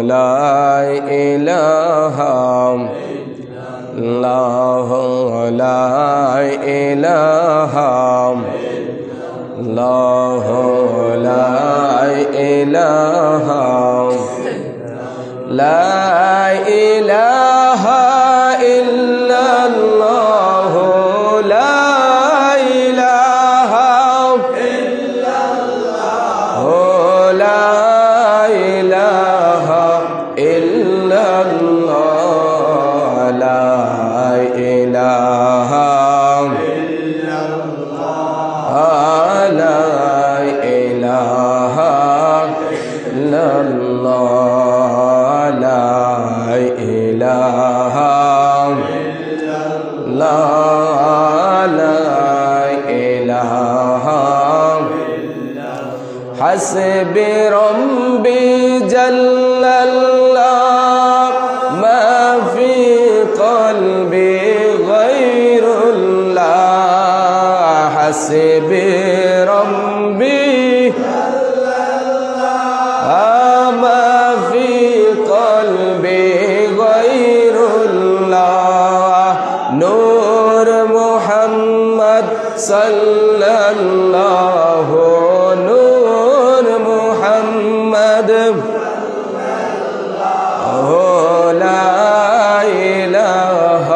لا إله الله لا إله الله لا إله لا إله إلا الله لا إله إلا الله لا إله إلا الله لا إله إلا الله لا إله إلا الله لا إله إلا الله لا إله إلا حسبي ربي جل الله ما في قلبي غير الله حسبي ربي جل الله ما في قلبي غير الله نور محمد صلى الله نور محمد لا إله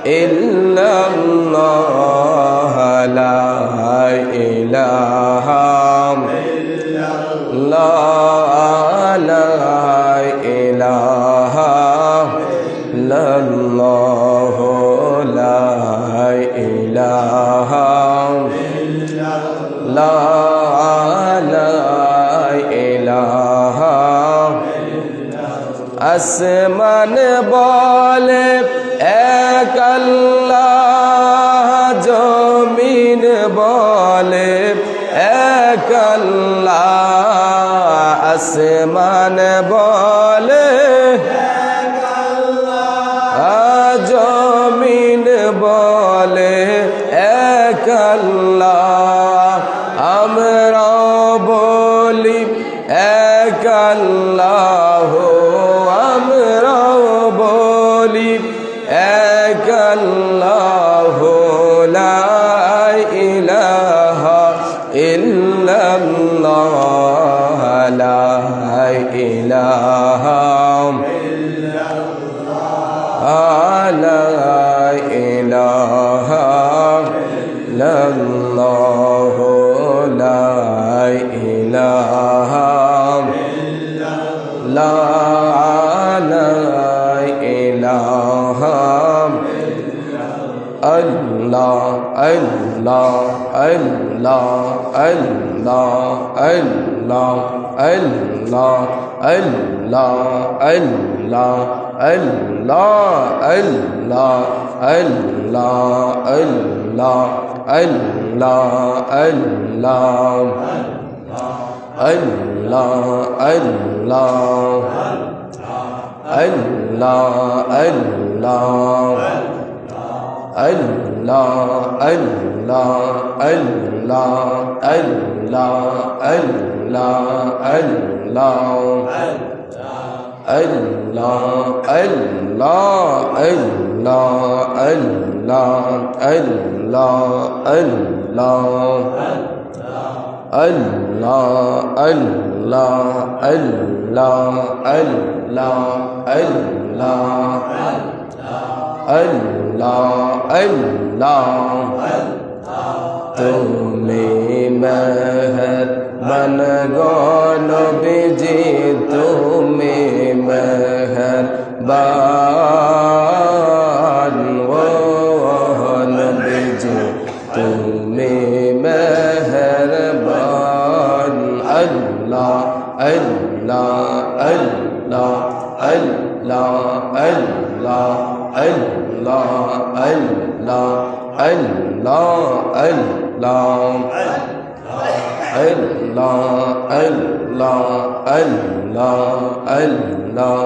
إلا الله لا إله إلا الله لا إله إلا الله لا إله إلا الله لا إله আসমান বলে এক আল্লাহ জমিন বলে এক আল্লাহ আসমান বলে এক আল্লাহ জমিন বলে এক আল্লাহ আমরা বলি এক আল্লাহ আমরাও বলি এক আল্লাহ লা ইলাহা ইল্লাল্লাহ লা ইলাহা ইল্লাল্লাহ লা ইলাহা ইল্লাল্লাহ লা ইলাহা لا إله الله الله الله الله الله الله الله الله الله الله الله الله الله তুমি মেহেরবান গো নবীজি তুমি মেহেরবান ও নবীজি তুমি মেহেরবান আল্লাহ আল্লাহ আল্লাহ আল্লাহ আল্লাহ আল্লাহ আল্লাহ আল্লাহ আল্লাহ আল্লাহ আল্লাহ আল্লাহ আল্লাহ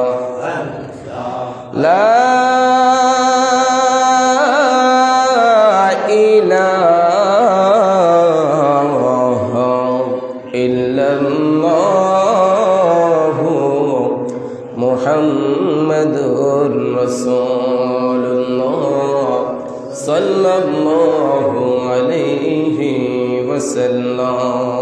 লা ইলাহা ইল্লাল্লাহ মুহাম্মাদুর রাসূলুল্লাহ সাল্লাল্লাহু আলাইহি ওয়াসাল্লাম।